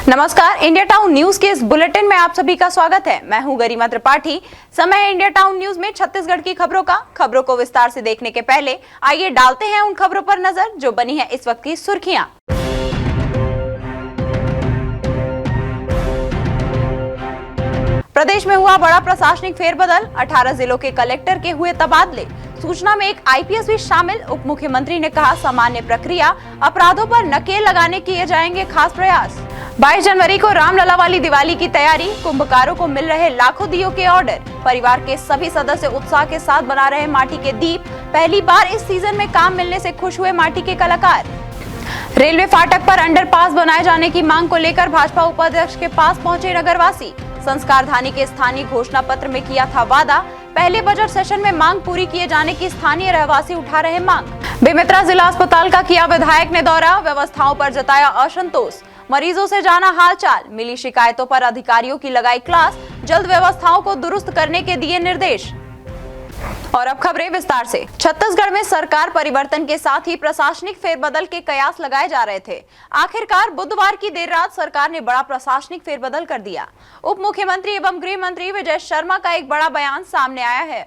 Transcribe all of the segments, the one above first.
नमस्कार, India town news के इस बुलेटिन में आप सभी का स्वागत है। मैं हूं गरिमा त्रिपाठी। समय है इंडिया टाउन न्यूज में छत्तीसगढ़ की खबरों का। खबरों को विस्तार से देखने के पहले आइए डालते हैं उन खबरों पर नजर जो बनी है इस वक्त की सुर्खियां। प्रदेश में हुआ बड़ा प्रशासनिक फेरबदल, 18 जिलों के कलेक्टर के हुए तबादले। सूचना में एक आईपीएस भी शामिल। उप मुख्यमंत्री ने कहा, सामान्य प्रक्रिया, अपराधों पर नकेल लगाने किए जाएंगे खास प्रयास। 22 जनवरी को रामलला वाली दिवाली की तैयारी, कुंभकारों को मिल रहे लाखों दियों के ऑर्डर। परिवार के सभी सदस्य उत्साह के साथ बना रहे माटी के दीप। पहली बार इस सीजन में काम मिलने से खुश हुए माटी के कलाकार। रेलवे फाटक पर अंडरपास बनाए जाने की मांग को लेकर भाजपा उपाध्यक्ष के पास पहुंचे नगरवासी। संस्कारधानी के स्थानीय घोषणा पत्र में किया था वादा। पहले बजट सेशन में मांग पूरी किए जाने की स्थानीय रहवासी उठा रहे मांग। बेमेतरा जिला अस्पताल का किया विधायक ने दौरा, व्यवस्थाओं पर जताया असंतोष। मरीजों से जाना हालचाल, मिली शिकायतों पर अधिकारियों की लगाई क्लास, जल्द व्यवस्थाओं को दुरुस्त करने के दिए निर्देश। और अब खबरें विस्तार से। छत्तीसगढ़ में सरकार परिवर्तन के साथ ही प्रशासनिक फेरबदल के कयास लगाए जा रहे थे। आखिरकार बुधवार की देर रात सरकार ने बड़ा प्रशासनिक फेरबदल कर दिया। उप मुख्यमंत्री एवं गृह मंत्री विजय शर्मा का एक बड़ा बयान सामने आया है।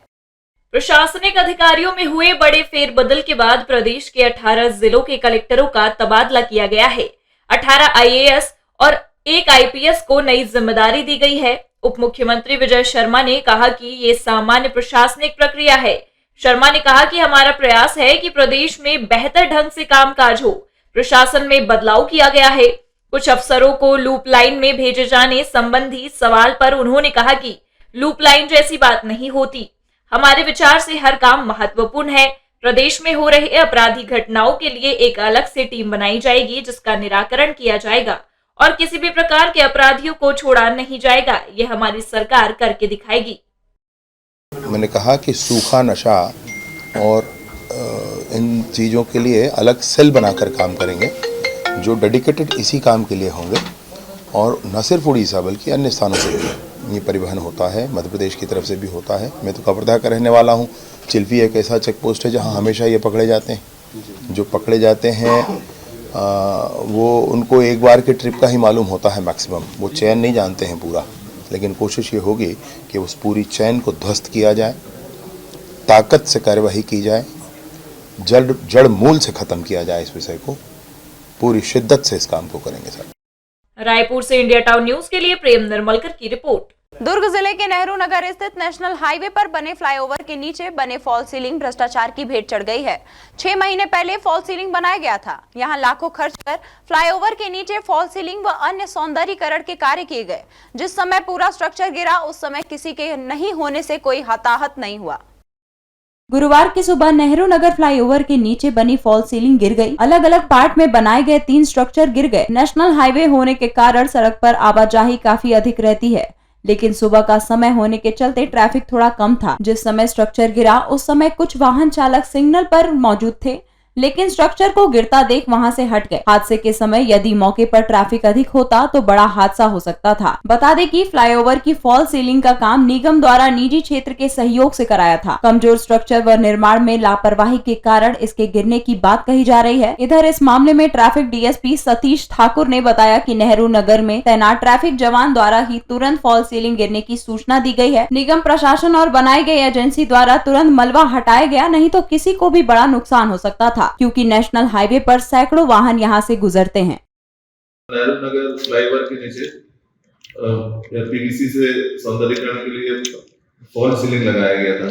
प्रशासनिक अधिकारियों में हुए बड़े फेरबदल के बाद प्रदेश के 18 जिलों के कलेक्टरों का तबादला किया गया है। 18 आईएएस और 1 आईपीएस को नई जिम्मेदारी दी गई है। उप मुख्यमंत्री विजय शर्मा ने कहा कि ये सामान्य प्रशासनिक प्रक्रिया है। शर्मा ने कहा कि हमारा प्रयास है कि प्रदेश में बेहतर ढंग से कामकाज हो। प्रशासन में बदलाव किया गया है। कुछ अफसरों को लूप लाइन में भेजे जाने संबंधी सवाल पर उन्होंने कहा कि लूप लाइन जैसी बात नहीं होती। हमारे विचार से हर काम महत्वपूर्ण है। प्रदेश में हो रहे अपराधी घटनाओं के लिए एक अलग से टीम बनाई जाएगी जिसका निराकरण किया जाएगा और किसी भी प्रकार के अपराधियों को छोड़ा नहीं जाएगा। ये हमारी सरकार करके दिखाएगी। मैंने कहा कि सूखा नशा और इन चीज़ों के लिए अलग सेल बनाकर काम करेंगे जो डेडिकेटेड इसी काम के लिए होंगे। और न सिर्फ उड़ीसा बल्कि अन्य स्थानों से भी ये परिवहन होता है, मध्य प्रदेश की तरफ से भी होता है। मैं तो कवर्धा का रहने वाला हूँ। चिल्फी एक ऐसा चेक पोस्ट है जहाँ हमेशा ये पकड़े जाते हैं। जो पकड़े जाते हैं वो उनको एक बार के ट्रिप का ही मालूम होता है मैक्सिमम। वो चैन नहीं जानते हैं पूरा, लेकिन कोशिश ये होगी कि उस पूरी चैन को ध्वस्त किया जाए, ताकत से कार्यवाही की जाए, जड़ मूल से ख़त्म किया जाए। इस विषय को पूरी शिद्दत से इस काम को करेंगे सर। रायपुर से इंडिया टाउन न्यूज के लिए प्रेम निर्मलकर की रिपोर्ट। दुर्ग जिले के नेहरू नगर स्थित नेशनल हाईवे पर बने फ्लाईओवर के नीचे बने फॉल सीलिंग भ्रष्टाचार की भेंट चढ़ गई है। 6 महीने पहले फॉल सीलिंग बनाया गया था। यहां लाखों खर्च कर फ्लाईओवर के नीचे फॉल सीलिंग व अन्य सौंदर्यीकरण के कार्य किए गए। जिस समय पूरा स्ट्रक्चर गिरा उस समय किसी के नहीं होने से कोई हताहत नहीं हुआ। गुरुवार की सुबह नेहरू नगर फ्लाईओवर के नीचे बनी फॉल सीलिंग गिर गई। अलग अलग पार्ट में बनाए गए 3 स्ट्रक्चर गिर गए। नेशनल हाईवे होने के कारण सड़क पर आवाजाही काफी अधिक रहती है, लेकिन सुबह का समय होने के चलते ट्रैफिक थोड़ा कम था। जिस समय स्ट्रक्चर गिरा उस समय कुछ वाहन चालक सिग्नल पर मौजूद थे, लेकिन स्ट्रक्चर को गिरता देख वहां से हट गए। हादसे के समय यदि मौके पर ट्रैफिक अधिक होता तो बड़ा हादसा हो सकता था। बता दें कि फ्लाईओवर की फॉल सीलिंग का काम निगम द्वारा निजी क्षेत्र के सहयोग से कराया था। कमजोर स्ट्रक्चर व निर्माण में लापरवाही के कारण इसके गिरने की बात कही जा रही है। इधर इस मामले में ट्रैफिक डीएसपी सतीश ठाकुर ने बताया कि नेहरू नगर में तैनात ट्रैफिक जवान द्वारा ही तुरंत फॉल सीलिंग गिरने की सूचना दी गई है। निगम प्रशासन और बनाई गई एजेंसी द्वारा तुरंत मलबा हटाया गया, नहीं तो किसी को भी बड़ा नुकसान हो सकता था, क्योंकि नेशनल हाईवे पर सैकड़ों वाहन यहां से गुजरते हैं। नेहरू नगर फ्लाईओवर के नीचे पीवीसी से सौंदर्यीकरण के लिए फॉल सीलिंग लगाया गया था,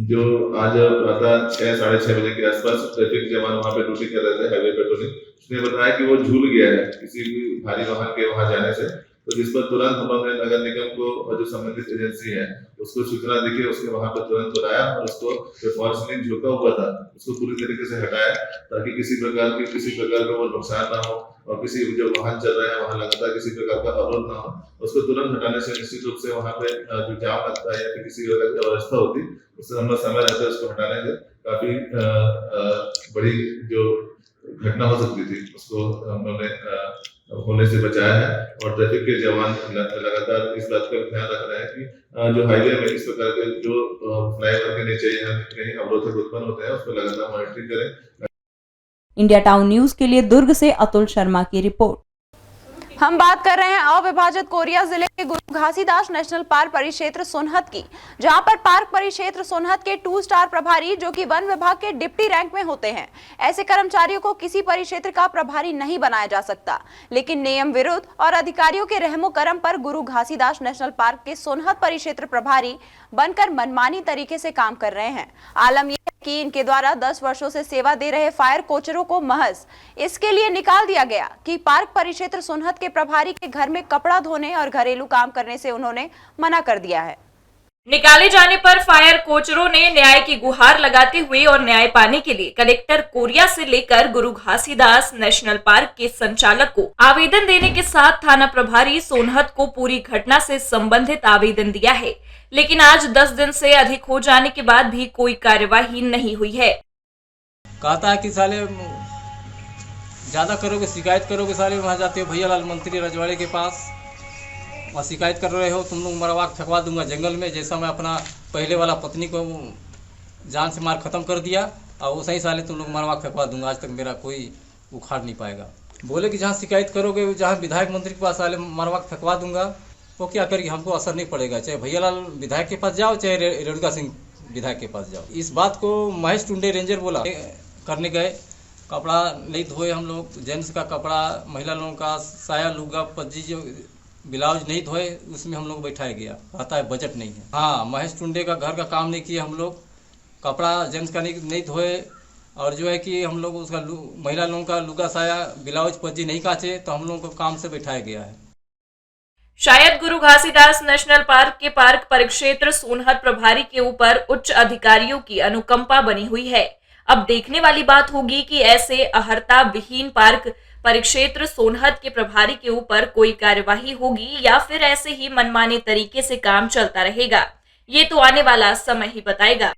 जो आज प्रातः 6-6:30 बजे के आसपास ट्रैफिक जवान वहां पे ड्यूटी कर रहे थे, हाईवे पेट्रोलिंग। उसने बताया कि वो झूल गया है किसी भी भारी वाहन के वहां जाने से। तो जिस पर तुरंत हम लोगों ने नगर निगम को और जो संबंधित एजेंसी है उसको सूचना दी, उसके वहां पर तुरंत बुलाया और उसको जो फॉल सीलिंग झुका हुआ था उसको पूरी तरीके से हटाया, ताकि किसी प्रकार का वो नुकसान ना हो और किसी जो वाहन चल रहा है वहां लगातार किसी प्रकार का अवरोध ना हो। उसको तुरंत हटाने से निश्चित रूप से वहां पे जो जाम लगता है या फिर किसी प्रकार की अव्यवस्था होती उससे हम लोग समय रहता है उसको हटाने से काफी बड़ी जो घटना हो सकती थी उसको हम लोग ने होने से बचाया है। और ट्रैफिक के जवान लगातार इस बात का ध्यान रख रहे हैं कि जो हाईवे में इस प्रकार के जो फ्लाईओवर के नीचे कहीं अवरोधक उत्पन्न होते हैं उसको लगातार मॉनिटरिंग करें। इंडिया टाउन न्यूज के लिए दुर्ग से अतुल शर्मा की रिपोर्ट। हम बात कर रहे हैं अविभाजित कोरिया जिले के गुरु घासीदास नेशनल पार्क परिक्षेत्र सोनहत की, जहां पर पार्क परिक्षेत्र सोनहत के 2 स्टार प्रभारी जो कि वन विभाग के डिप्टी रैंक में होते हैं, ऐसे कर्मचारियों को किसी परिक्षेत्र का प्रभारी नहीं बनाया जा सकता। लेकिन नियम विरुद्ध और अधिकारियों के रहमो करम पर गुरु घासीदास नेशनल पार्क के सोनहत परिक्षेत्र प्रभारी बनकर मनमानी तरीके से काम कर रहे हैं। आलम कि इनके द्वारा 10 वर्षों से सेवा दे रहे फायर कोचरों को महज इसके लिए निकाल दिया गया कि पार्क परिक्षेत्र सोनहत के प्रभारी के घर में कपड़ा धोने और घरेलू काम करने से उन्होंने मना कर दिया है। निकाले जाने पर फायर कोचरों ने न्याय की गुहार लगाते हुए और न्याय पाने के लिए कलेक्टर कोरिया से लेकर गुरु घासीदास नेशनल पार्क के संचालक को आवेदन देने के साथ थाना प्रभारी सोनहत को पूरी घटना से संबंधित आवेदन दिया है। लेकिन आज 10 दिन से अधिक हो जाने के बाद भी कोई कार्यवाही नहीं हुई है। कहता है कि साले ज्यादा करोगे, शिकायत करोगे, साले वहाँ जाते हो भैयालाल मंत्री रजवाड़े के पास और शिकायत कर रहे हो, तुम लोग मरवाक फेंकवा दूंगा जंगल में, जैसा मैं अपना पहले वाला पत्नी को जान से मार खत्म कर दिया और वैसे ही साले तुम लोग मरवाक फेंकवा दूंगा, आज तक मेरा कोई उखाड़ नहीं पाएगा। बोले कि जहाँ शिकायत करोगे, जहाँ विधायक मंत्री के पास साले मरवाक फेंकवा दूंगा, वो क्या करेगी, हमको असर नहीं पड़ेगा। चाहे भैयालाल विधायक के पास जाओ, चाहे रेणुका सिंह विधायक के पास जाओ। इस बात को महेश टुंडे रेंजर बोला करने गए, कपड़ा नहीं धोए हम लोग, जेंट्स का कपड़ा, महिला लोगों का साया लुगा पज्जी जो ब्लाउज नहीं धोए, उसमें हम लोग बैठाया गया। कहता है बजट नहीं है। हाँ, महेश टुंडे का घर का काम नहीं किए हम लोग, कपड़ा जेंट्स का नहीं धोए और जो है कि हम लोग उसका महिला लोगों का लुगा साया ब्लाउज पज्जी नहीं काचे, तो हम लोगों को काम से बैठाया गया है। शायद गुरु घासीदास नेशनल पार्क के पार्क परिक्षेत्र सोनहत प्रभारी के ऊपर उच्च अधिकारियों की अनुकंपा बनी हुई है। अब देखने वाली बात होगी कि ऐसे अहर्ता विहीन पार्क परिक्षेत्र सोनहत के प्रभारी के ऊपर कोई कार्यवाही होगी या फिर ऐसे ही मनमाने तरीके से काम चलता रहेगा। ये तो आने वाला समय ही बताएगा।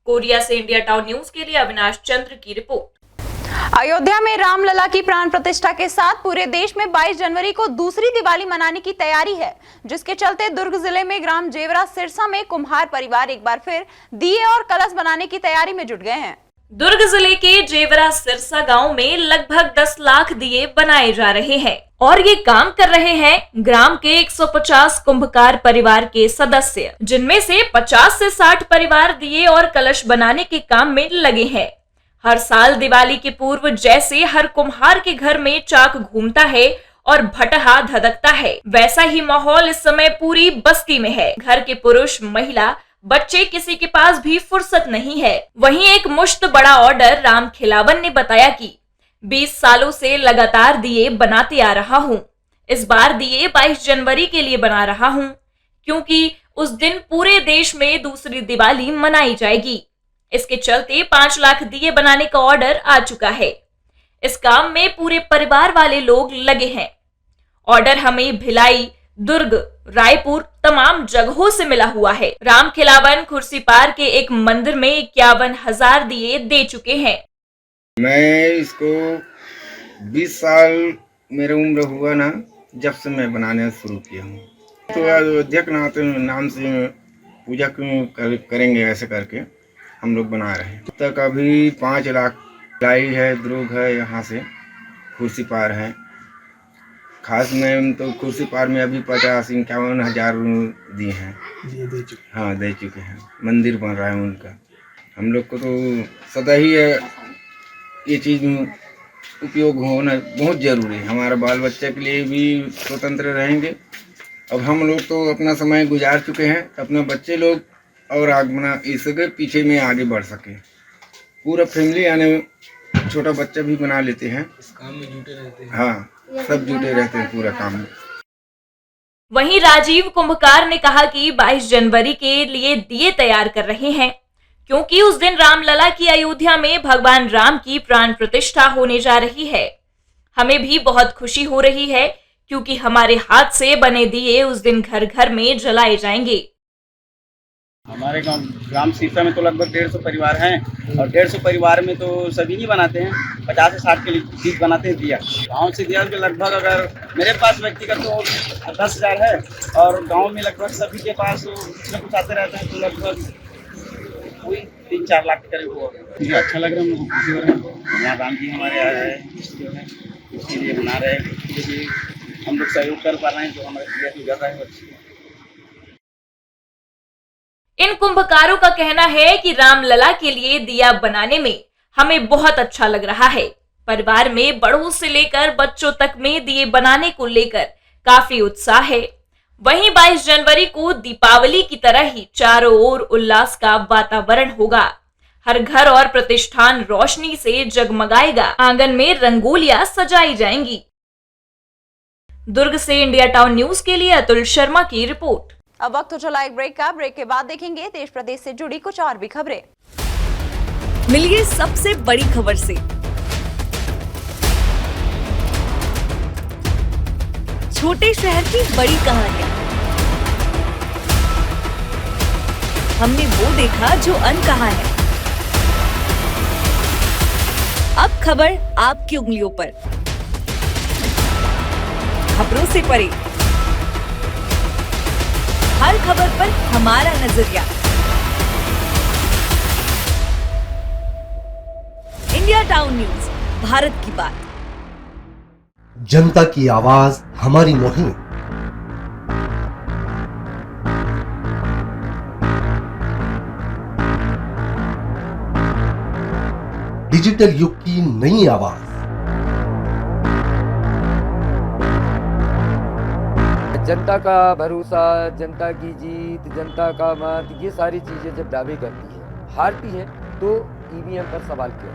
कोरिया से इंडिया टाउन न्यूज के लिए अविनाश चंद्र की रिपोर्ट। अयोध्या में रामलला की प्राण प्रतिष्ठा के साथ पूरे देश में 22 जनवरी को दूसरी दिवाली मनाने की तैयारी है, जिसके चलते दुर्ग जिले में ग्राम जेवरा सिरसा में कुम्हार परिवार एक बार फिर दिए और कलश बनाने की तैयारी में जुट गए हैं। दुर्ग जिले के जेवरा सिरसा गांव में लगभग 10 लाख दिए बनाए जा रहे हैं और ये काम कर रहे हैं ग्राम के 150 कुंभकार परिवार के सदस्य, जिनमें से 50 से 60 परिवार दिए और कलश बनाने के काम में लगे हैं। हर साल दिवाली के पूर्व जैसे हर कुम्हार के घर में चाक घूमता है और भटहा धधकता है, वैसा ही माहौल इस समय पूरी बस्ती में है। घर के पुरुष, महिला, बच्चे, किसी के पास भी फुर्सत नहीं है। वहीं एक मुश्त बड़ा ऑर्डर राम खिलावन ने बताया कि 20 सालों से लगातार दिए बनाते आ रहा हूँ। इस बार दिए 22 जनवरी के लिए बना रहा हूँ, क्योंकि उस दिन पूरे देश में दूसरी दिवाली मनाई जाएगी। इसके चलते 5 लाख दिए बनाने का ऑर्डर आ चुका है। इस काम में पूरे परिवार वाले लोग लगे हैं। ऑर्डर हमें भिलाई, दुर्ग, रायपुर तमाम जगहों से मिला हुआ है। राम खिलावन खुर्सीपार के एक मंदिर में 51,000 दिए दे चुके हैं। मैं इसको 20 साल मेरी उम्र हुआ ना, जब से मैं बनाने शुरू किया हूँ। तो अयोध्या के नाम से पूजा करेंगे, ऐसे करके हम लोग बना रहे हैं। तक अभी 5 लाख लाई है, दुर्ग है, यहाँ से खुर्सीपार है। खास में तो खुर्सीपार में अभी 50-51,000 दिए हैं, हाँ दे चुके हैं। मंदिर बन रहा है उनका। हम लोग को तो सदा ही ये चीज़ उपयोग होना बहुत ज़रूरी है। हमारे बाल बच्चे के लिए भी स्वतंत्र रहेंगे। अब हम लोग तो अपना समय गुजार चुके हैं, अपने बच्चे लोग और आगमना इसके पीछे में आगे बढ़ सके। पूरा फैमिली यानी छोटा बच्चा भी बना लेते हैं, इस काम में जुटे रहते हैं। हाँ, सब जुटे रहते हैं पूरा काम में। वहीं राजीव कुंभकार ने कहा कि 22 जनवरी के लिए दिए तैयार कर रहे हैं, क्योंकि उस दिन रामलला की अयोध्या में भगवान राम की प्राण प्रतिष्ठा होने जा रही है। हमें भी बहुत खुशी हो रही है, क्योंकि हमारे हाथ से बने दिए उस दिन घर घर में जलाए जाएंगे। हमारे ग्राम सिरसा में तो लगभग 150 परिवार हैं और 150 परिवार में तो सभी नहीं बनाते हैं, 50 से 60 के लिए बनाते हैं दिया। गांव से दिया तो लगभग, अगर मेरे पास व्यक्तिगत तो 10,000 है और गांव में लगभग सभी के पास कुछ न कुछ आते रहते हैं, तो लगभग कोई 3-4 लाख के करीब हुआ। मुझे अच्छा लग रहा है, मुझे खुशी हो रहा है। यहाँ राम जी हमारे आए हैं, उसके लिए बना रहे हैं, क्योंकि हम लोग सहयोग कर पा रहे हैं, जो हमारे दिया की कर रहे हैं अच्छी। इन कुंभकारों का कहना है कि रामलला के लिए दिया बनाने में हमें बहुत अच्छा लग रहा है। परिवार में बड़ों से लेकर बच्चों तक में दिए बनाने को लेकर काफी उत्साह है। वहीं 22 जनवरी को दीपावली की तरह ही चारों ओर उल्लास का वातावरण होगा। हर घर और प्रतिष्ठान रोशनी से जगमगाएगा। आंगन में रंगोलियां सजाई जाएंगी। दुर्ग से इंडिया टाउन न्यूज के लिए अतुल शर्मा की रिपोर्ट। अब वक्त हो चला एक ब्रेक का। ब्रेक के बाद देखेंगे देश प्रदेश से जुड़ी कुछ और भी खबरें। मिलिए सबसे बड़ी खबर से। छोटे शहर की बड़ी कहानियां। हमने वो देखा जो अनकहा है। अब खबर आपकी उंगलियों पर। खबरों से परे, हर खबर पर हमारा नजरिया। इंडिया टाउन न्यूज, भारत की बात। जनता की आवाज हमारी मुहिम। डिजिटल युग की नई आवाज। जनता का भरोसा, जनता की जीत, जनता का मत, ये सारी चीजें जब दावे करती है, हारती है तो ईवीएम पर सवाल किया।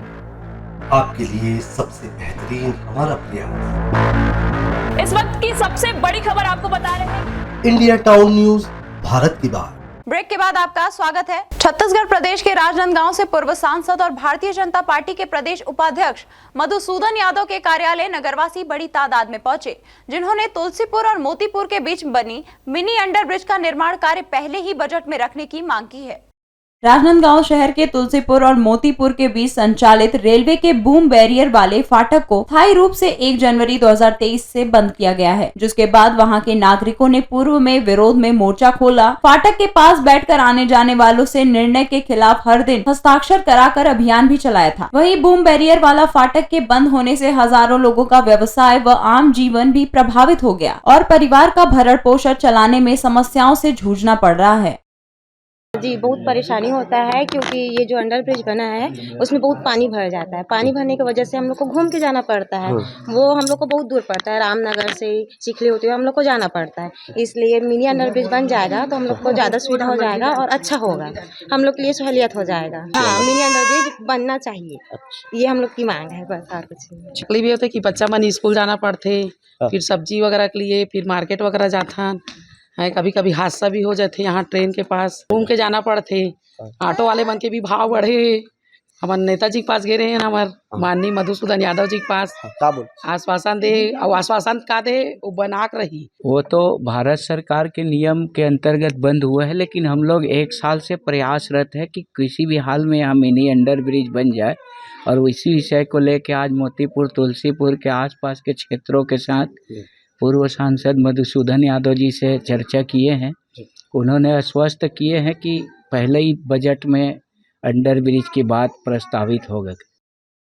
आपके लिए सबसे बेहतरीन हमारा प्रयास। इस वक्त की सबसे बड़ी खबर आपको बता रहे हैं। इंडिया टाउन न्यूज, भारत की बात। ब्रेक के बाद आपका स्वागत है। छत्तीसगढ़ प्रदेश के राजनांदगांव से पूर्व सांसद और भारतीय जनता पार्टी के प्रदेश उपाध्यक्ष मधुसूदन यादव के कार्यालय नगरवासी बड़ी तादाद में पहुंचे, जिन्होंने तुलसीपुर और मोतीपुर के बीच बनी मिनी अंडरब्रिज का निर्माण कार्य पहले ही बजट में रखने की मांग की है। राजनांदगांव शहर के तुलसीपुर और मोतीपुर के बीच संचालित रेलवे के बूम बैरियर वाले फाटक को स्थायी रूप से 1 जनवरी 2023 से बंद किया गया है, जिसके बाद वहां के नागरिकों ने पूर्व में विरोध में मोर्चा खोला। फाटक के पास बैठकर आने जाने वालों से निर्णय के खिलाफ हर दिन हस्ताक्षर कराकर अभियान भी चलाया था। वहीं बूम बैरियर वाला फाटक के बंद होने से हजारों लोगों का व्यवसाय व आम जीवन भी प्रभावित हो गया और परिवार का भरण पोषण चलाने में समस्याओं से जूझना पड़ रहा है। जी बहुत परेशानी होता है, क्योंकि ये जो अंडर ब्रिज बना है उसमें बहुत पानी भर जाता है। पानी भरने की वजह से हम लोग को घूम के जाना पड़ता है। वो हम लोग को बहुत दूर पड़ता है, रामनगर से चिखली होते हुए हम लोग को जाना पड़ता है। इसलिए मिनी अंडर ब्रिज बन जाएगा तो हम लोग को ज़्यादा सुविधा हो जाएगा और अच्छा होगा, हम लोग के लिए सहूलियत हो जाएगा। हाँ, मिनी अंडर ब्रिज बनना चाहिए, ये हम लोग की मांग है, बस और कुछ नहीं। चिखली भी होता है कि बच्चा मन स्कूल जाना पड़ते, फिर सब्जी वगैरह के लिए, फिर मार्केट वगैरह जाता है। कभी कभी हादसा भी हो जाते, यहाँ ट्रेन के पास घूम के जाना पड़ते। ऑटो वाले मन के भी भाव बढ़े। हमारे नेताजी के पास गए रहे हैं, हमारे माननीय मधुसूदन यादव जी के पास आश्वासन दे, और आश्वासन का दे वो बना कर रही। वो तो भारत सरकार के नियम के अंतर्गत बंद हुआ है, लेकिन हम लोग 1 साल से प्रयासरत है कि किसी भी हाल में यहाँ मिनी अंडर ब्रिज बन जाए। और इसी विषय को लेकर आज मोतीपुर तुलसीपुर के आसपास के क्षेत्रों के साथ पूर्व सांसद मधुसूदन यादव जी से चर्चा किए हैं। उन्होंने आश्वस्त किए हैं कि पहले ही बजट में अंडर ब्रिज की बात प्रस्तावित होगा।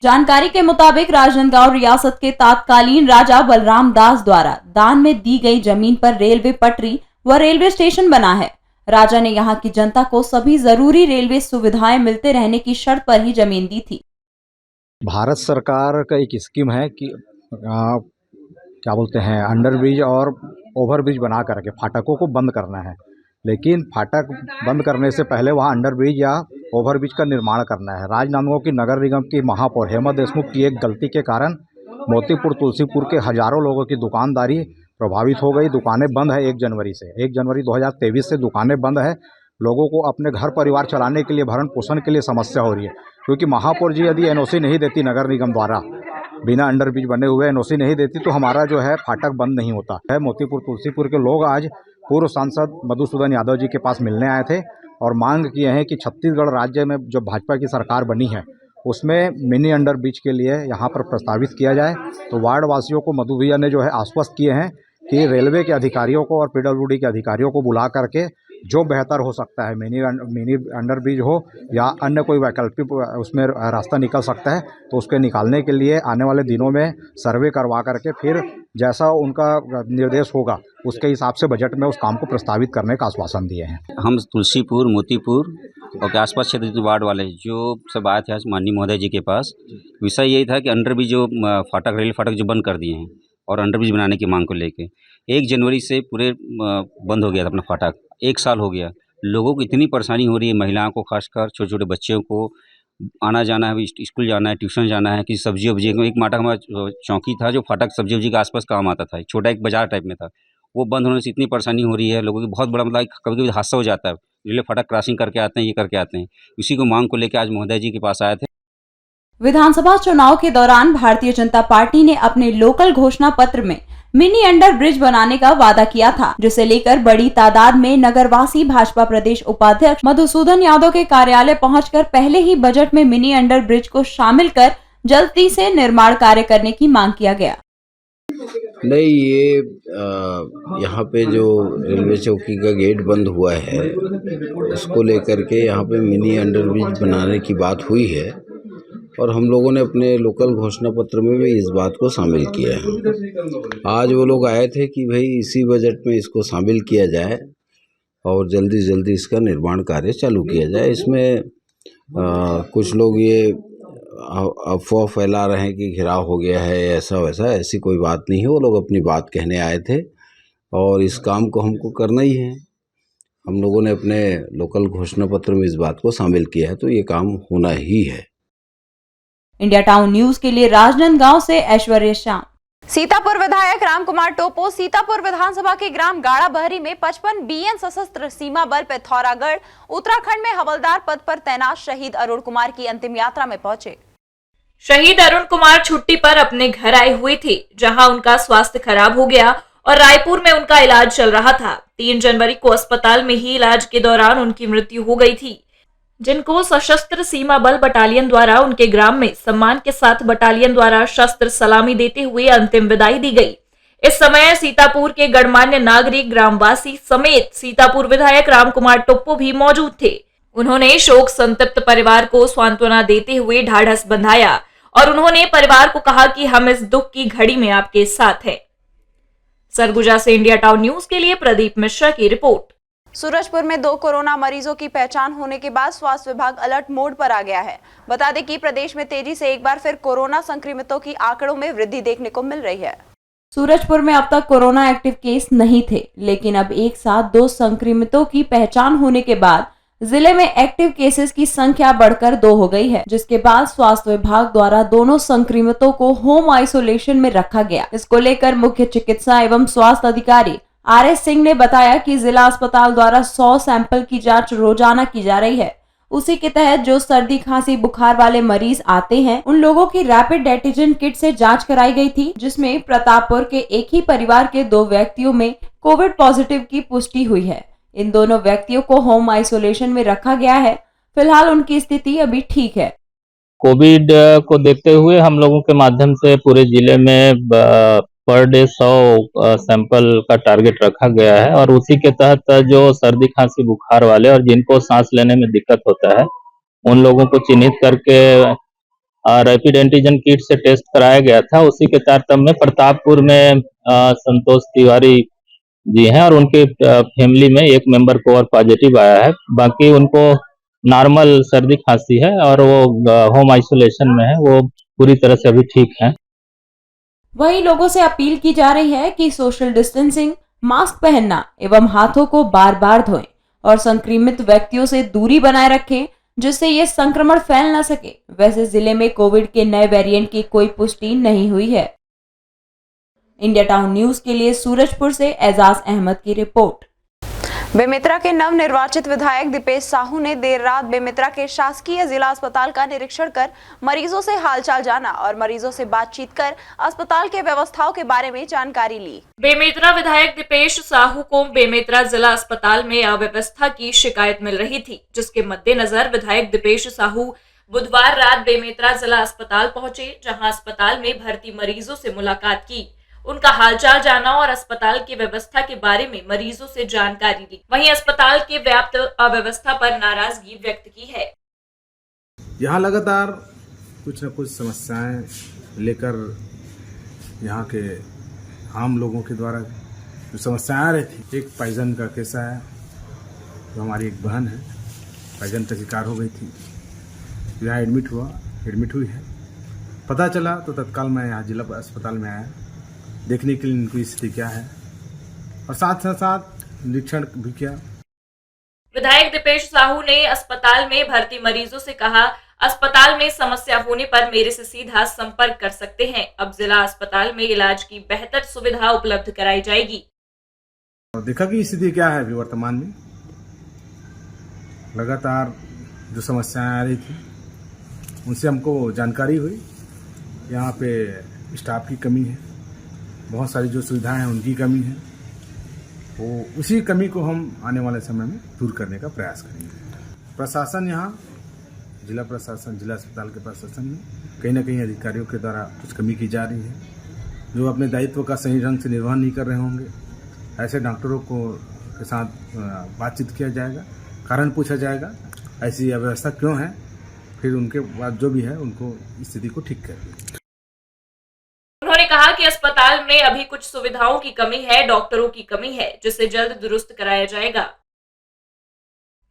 जानकारी के मुताबिक राजनांदगांव रियासत के तत्कालीन राजा बलराम दास द्वारा दान में दी गई जमीन पर रेलवे पटरी व रेलवे स्टेशन बना है। राजा ने यहाँ की जनता को सभी जरूरी रेलवे सुविधाएं मिलते रहने की शर्त पर ही जमीन दी थी। भारत सरकार का एक स्कीम है कि क्या बोलते हैं, अंडर ब्रिज और ओवर ब्रिज बना करके फाटकों को बंद करना है। लेकिन फाटक बंद करने से पहले वहाँ अंडर ब्रिज या ओवर ब्रिज का निर्माण करना है। राजनांदगांव की नगर निगम की महापौर हेमा देशमुख की एक गलती के कारण मोतीपुर तुलसीपुर के हजारों लोगों की दुकानदारी प्रभावित हो गई। दुकानें बंद है 1 जनवरी से। 1 जनवरी 2023 से दुकानें बंद है। लोगों को अपने घर परिवार चलाने के लिए, भरण पोषण के लिए समस्या हो रही है, क्योंकि महापौर जी यदि एनओसी नहीं देती नगर निगम द्वारा, बिना अंडर ब्रिज बने हुए एनओसी नहीं देती, तो हमारा जो है फाटक बंद नहीं होता है। मोतीपुर तुलसीपुर के लोग आज पूर्व सांसद मधुसूदन यादव जी के पास मिलने आए थे और मांग किए हैं कि छत्तीसगढ़ राज्य में जो भाजपा की सरकार बनी है उसमें मिनी अंडर ब्रिज के लिए यहाँ पर प्रस्तावित किया जाए। तो वार्ड वासियों को मधु भैया ने जो है आश्वस्त किए हैं कि रेलवे के अधिकारियों को और पीडब्ल्यूडी के अधिकारियों को बुला करके जो बेहतर हो सकता है, मिनी अंडर ब्रिज हो या अन्य कोई वैकल्पिक उसमें रास्ता निकल सकता है, तो उसके निकालने के लिए आने वाले दिनों में सर्वे करवा करके फिर जैसा उनका निर्देश होगा उसके हिसाब से बजट में उस काम को प्रस्तावित करने का आश्वासन दिए हैं। हम तुलसीपुर, मोतीपुर और के आसपास क्षेत्र वार्ड वाले जो सब आए थे आज माननीय महोदय जी के पास। विषय यही था कि अंडर ब्रिज जो फाटक, रेल फाटक जो बंद कर दिए हैं और अंडर ब्रिज बनाने की मांग को लेके 1 जनवरी से पूरे बंद हो गया था अपना फाटक। 1 साल हो गया, लोगों को इतनी परेशानी हो रही है, महिलाओं को खासकर, छोटे छोटे बच्चों को आना जाना है, स्कूल जाना है, ट्यूशन जाना है, किसी सब्जी वब्जी। एक माटा हमारा चौकी था जो फाटक सब्जी वब्जी के आसपास काम आता था, छोटा एक बाजार टाइप में था, वो बंद होने से इतनी परेशानी हो रही है लोगों की। बहुत बड़ा मतलब कभी कभी हादसा हो जाता है, रेल फाटक क्रॉसिंग करके आते हैं, ये करके आते हैं। इसी को मांग को लेकर आज महोदय जी के पास आए थे। विधानसभा चुनाव के दौरान भारतीय जनता पार्टी ने अपने लोकल घोषणा पत्र में मिनी अंडर ब्रिज बनाने का वादा किया था, जिसे लेकर बड़ी तादाद में नगरवासी भाजपा प्रदेश उपाध्यक्ष मधुसूदन यादव के कार्यालय पहुंचकर पहले ही बजट में मिनी अंडर ब्रिज को शामिल कर जल्दी से निर्माण कार्य करने की मांग किया गया। नहीं, ये यहाँ पे जो रेलवे चौकी का गेट बंद हुआ है उसको लेकर के यहाँ पे मिनी अंडर ब्रिज बनाने की बात हुई है और हम लोगों ने अपने लोकल घोषणा पत्र में भी इस बात को शामिल किया है। आज वो लोग आए थे कि भाई इसी बजट में इसको शामिल किया जाए और जल्दी जल्दी इसका निर्माण कार्य चालू किया जाए। इसमें कुछ लोग ये अफवाह फैला रहे हैं कि घिराव हो गया है, ऐसा वैसा। ऐसी कोई बात नहीं है, वो लोग अपनी बात कहने आए थे और इस काम को हमको करना ही है। हम लोगों ने अपने लोकल घोषणा पत्र में इस बात को शामिल किया है, तो ये काम होना ही है। इंडिया टाउन न्यूज के लिए राजनांदगांव से ऐश्वर्या श्याम। सीतापुर विधायक रामकुमार टोपो सीतापुर विधानसभा के ग्राम गाड़ा बहरी में 55 BN सशस्त्र सीमा बल पिथौरागढ़ उत्तराखंड में हवलदार पद पर तैनात शहीद अरुण कुमार की अंतिम यात्रा में पहुंचे। शहीद अरुण कुमार छुट्टी पर अपने घर आए हुए थे, जहां उनका स्वास्थ्य खराब हो गया और रायपुर में उनका इलाज चल रहा था। 3 जनवरी को अस्पताल में ही इलाज के दौरान उनकी मृत्यु हो गई थी, जिनको सशस्त्र सीमा बल बटालियन द्वारा उनके ग्राम में सम्मान के साथ बटालियन द्वारा शस्त्र सलामी देते हुए अंतिम विदाई दी गई। इस समय सीतापुर के गणमान्य नागरिक, ग्रामवासी समेत सीतापुर विधायक रामकुमार टोप्पो भी मौजूद थे। उन्होंने शोक संतप्त परिवार को सांत्वना देते हुए ढाढ़स बंधाया और उन्होंने परिवार को कहा कि हम इस दुख की घड़ी में आपके साथ हैं। सरगुजा से इंडिया टाउन न्यूज के लिए प्रदीप मिश्रा की रिपोर्ट। सूरजपुर में 2 कोरोना मरीजों की पहचान होने के बाद स्वास्थ्य विभाग अलर्ट मोड पर आ गया है। बता दें कि प्रदेश में तेजी से एक बार फिर कोरोना संक्रमितों की आंकड़ों में वृद्धि देखने को मिल रही है। सूरजपुर में अब तक कोरोना एक्टिव केस नहीं थे, लेकिन अब एक साथ 2 संक्रमितों की पहचान होने के बाद जिले में एक्टिव केसेस की संख्या बढ़कर 2 हो गई है, जिसके बाद स्वास्थ्य विभाग द्वारा दोनों संक्रमितों को होम आइसोलेशन में रखा गया। इसको लेकर मुख्य चिकित्सा एवं स्वास्थ्य अधिकारी RS सिंह ने बताया कि जिला अस्पताल द्वारा 100 सैंपल की जांच रोजाना की जा रही है। उसी के तहत जो सर्दी खांसी बुखार वाले मरीज आते हैं उन लोगों की रैपिड एंटीजन किट से जांच कराई गई थी, जिसमें प्रतापपुर के एक ही परिवार के 2 व्यक्तियों में कोविड पॉजिटिव की पुष्टि हुई है। इन दोनों व्यक्तियों को होम आइसोलेशन में रखा गया है। फिलहाल उनकी स्थिति अभी ठीक है। कोविड को देखते हुए हम लोगों के माध्यम से पूरे जिले में पर डे 100 सैंपल का टारगेट रखा गया है और उसी के तहत जो सर्दी खांसी बुखार वाले और जिनको सांस लेने में दिक्कत होता है उन लोगों को चिन्हित करके रैपिड एंटीजन किट से टेस्ट कराया गया था। उसी के तारतम्य में प्रतापपुर में संतोष तिवारी जी हैं और उनके फैमिली में एक मेंबर को और पॉजिटिव आया है। बाकी उनको नॉर्मल सर्दी खांसी है और वो होम आइसोलेशन में है, वो पूरी तरह से अभी ठीक है। वहीं लोगों से अपील की जा रही है कि सोशल डिस्टेंसिंग, मास्क पहनना एवं हाथों को बार बार धोएं और संक्रमित व्यक्तियों से दूरी बनाए रखें, जिससे ये संक्रमण फैल न सके। वैसे जिले में कोविड के नए वेरिएंट की कोई पुष्टि नहीं हुई है। इंडिया टाउन न्यूज के लिए सूरजपुर से एजाज अहमद की रिपोर्ट। बेमेतरा के नव निर्वाचित विधायक दीपेश साहू ने देर रात बेमेतरा के शासकीय जिला अस्पताल का निरीक्षण कर मरीजों से हालचाल जाना और मरीजों से बातचीत कर अस्पताल के व्यवस्थाओं के बारे में जानकारी ली। बेमेतरा विधायक दीपेश साहू को बेमेतरा जिला अस्पताल में अव्यवस्था की शिकायत मिल रही थी, जिसके मद्देनजर विधायक दीपेश साहू बुधवार रात बेमेतरा जिला अस्पताल पहुंचे, जहां अस्पताल में भर्ती मरीजों से मुलाकात की। उनका हालचाल जाना और अस्पताल की व्यवस्था के बारे में मरीजों से जानकारी ली। वहीं अस्पताल के व्याप्त अव्यवस्था पर नाराजगी व्यक्त की है। यहाँ लगातार कुछ न कुछ समस्याएं लेकर यहाँ के आम लोगों के द्वारा जो समस्याएं आ रही थी, एक पाइजन का केस आया, जो हमारी एक बहन है, पाइजन का शिकार हो गई थी, यहाँ एडमिट हुई है। पता चला तो तत्काल मैं यहाँ जिला अस्पताल में आया देखने के लिए इनकी स्थिति क्या है, और साथ निरीक्षण भी किया। विधायक दीपेश साहू ने अस्पताल में भर्ती मरीजों से कहा, अस्पताल में समस्या होने पर मेरे से सीधा संपर्क कर सकते हैं। अब जिला अस्पताल में इलाज की बेहतर सुविधा उपलब्ध कराई जाएगी। और देखा कि स्थिति क्या है अभी वर्तमान में। लगातार जो समस्याएं आ रही थी उनसे हमको जानकारी हुई। यहाँ पे स्टाफ की कमी है, बहुत सारी जो सुविधाएं हैं उनकी कमी है, वो उसी कमी को हम आने वाले समय में दूर करने का प्रयास करेंगे। प्रशासन यहाँ जिला प्रशासन, जिला अस्पताल के प्रशासन में कहीं ना कहीं अधिकारियों के द्वारा कुछ कमी की जा रही है, जो अपने दायित्व का सही ढंग से निर्वहन नहीं कर रहे होंगे। ऐसे डॉक्टरों को के साथ बातचीत किया जाएगा, कारण पूछा जाएगा ऐसी अव्यवस्था क्यों है, फिर उनके बाद जो भी है उनको स्थिति को ठीक करेंगे। उन्होंने कहा कि अस्पताल में अभी कुछ सुविधाओं की कमी है, डॉक्टरों की कमी है, जिसे जल्द दुरुस्त कराया जाएगा।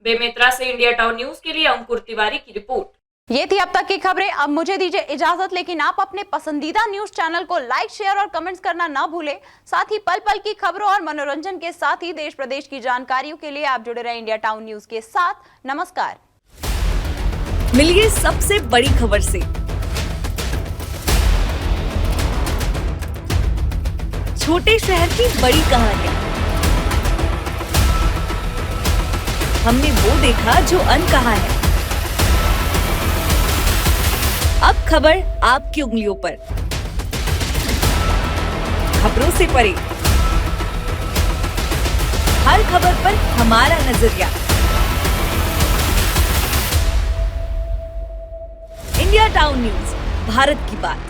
बेमेतरा से इंडिया टाउन न्यूज के लिए अंकुर तिवारी की रिपोर्ट। ये थी अब तक की खबरें। अब मुझे दीजिए इजाजत, लेकिन आप अपने पसंदीदा न्यूज चैनल को लाइक, शेयर और कमेंट्स करना ना भूलें। साथ ही पल पल की खबरों और मनोरंजन के साथ ही देश प्रदेश की जानकारियों के लिए आप जुड़े रहें इंडिया टाउन न्यूज के साथ। नमस्कार। मिलिए सबसे बड़ी खबर से। छोटे शहर की बड़ी कहानियां, हमने वो देखा जो अनकहा है। अब खबर आपकी उंगलियों पर, खबरों से परे, हर खबर पर हमारा नजरिया। इंडिया टाउन न्यूज, भारत की बात।